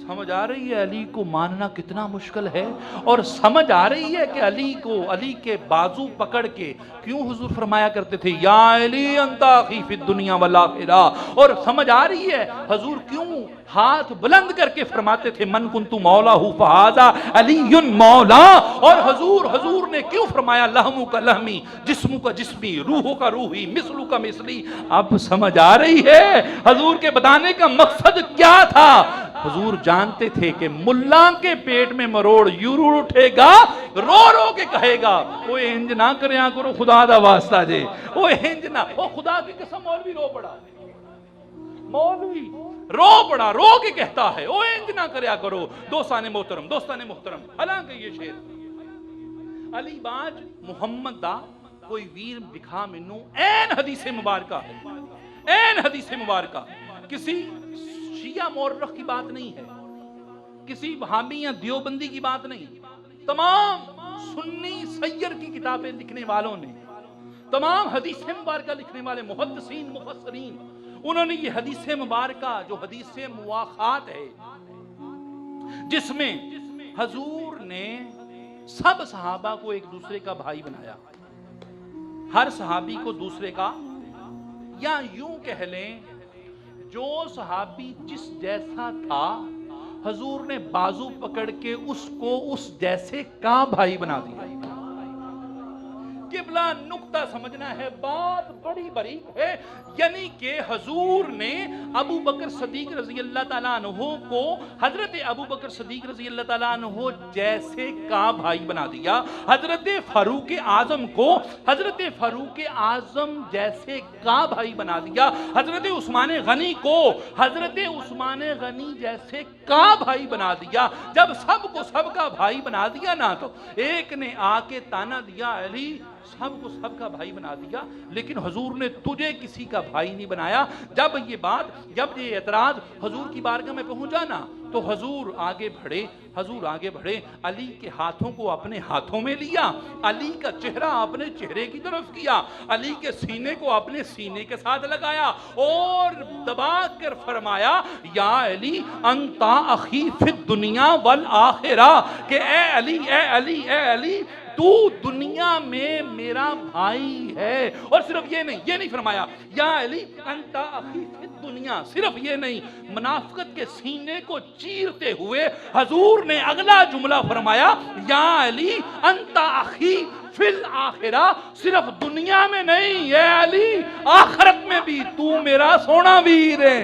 سمجھ آ رہی ہے علی کو ماننا کتنا مشکل ہے، اور سمجھ آ رہی ہے کہ علی کے بازو پکڑ کے کیوں حضور فرمایا کرتے تھے یا علی انت اخی فی الدنیا والآخرہ، اور سمجھ آ رہی ہے حضور کیوں ہاتھ بلند کر کے فرماتے تھے من کنت مولا فہذا علی مولا، اور حضور نے کیوں فرمایا لحم کا لحمی جسم کا جسمی روح کا روحی مثل کا مثلی۔ اب سمجھ آ رہی ہے حضور کے بتانے کا مقصد کیا تھا۔ حضور جانتے تھے کہ ملا کے پیٹ میں مروڑ یورو اٹھے گا، رو رو کے کہے گا وہ انج نہ کریا کرو خدا دا واسطہ جے، وہ انج نہ، وہ خدا کی قسم مولوی رو پڑا، مولوی رو پڑا، رو کے کہتا ہے وہ انج نہ کریا کرو۔ دوستان محترم حالانکہ یہ شعر علی باج محمد دا کوئی ویر بکھا منو این حدیث مبارکہ ہے، این حدیث مبارکہ کسی شیعہ مورخ کی بات نہیں ہے، کسی وہابی یا دیوبندی کی بات نہیں، تمام سنی سیر کی کتابیں لکھنے والوں نے، تمام حدیث مبارکہ لکھنے والے محدثین مفسرین، انہوں نے یہ حدیث مبارکہ جو حدیث مواخات ہے جس میں حضور نے سب صحابہ کو ایک دوسرے کا بھائی بنایا، ہر صحابی کو دوسرے کا، یا یوں کہہ لیں جو صحابی جس جیسا تھا حضور نے بازو پکڑ کے اس کو اس جیسے کا بھائی بنا دیا۔ قبلہ نقطہ سمجھنا ہے، بات بڑی باریک ہے، یعنی کہ حضور نے ابو بکر صدیق رضی اللہ تعالیٰ عنہ کو حضرت ابو بکر صدیق رضی اللہ تعالیٰ عنہ جیسے کا بھائی بنا دیا، حضرت فاروق اعظم کو حضرت فاروق اعظم جیسے کا بھائی بنا دیا، حضرت عثمان غنی کو حضرت عثمان غنی جیسے کا بھائی بنا دیا۔ جب سب کو سب کا بھائی بنا دیا نا، تو ایک نے آ کے تانا دیا علی سب کو سب کا بھائی بنا دیا، لیکن حضور نے تجھے کسی کا بھائی نہیں بنایا۔ جب یہ اعتراض حضور کی بارگاہ میں پہنچا نا، تو حضور آگے بڑھے، علی کے ہاتھوں کو اپنے ہاتھوں میں لیا، علی کا چہرہ اپنے چہرے کی طرف کیا، علی کے سینے کو اپنے سینے کے ساتھ لگایا اور دبا کر فرمایا یا علی انت اخی فی الدنیا والآخرہ، کہ اے علی تو دنیا میں میرا بھائی ہے۔ اور صرف یہ نہیں فرمایا یا علی انت اخی فی الدنیا، صرف یہ نہیں، منافقت کے سینے کو چیرتے ہوئے حضور نے اگلا جملہ فرمایا یا علی انت اخی فی الآخرہ، صرف دنیا میں نہیں، اے علی آخرت میں بھی تو میرا سونا ویر ہے۔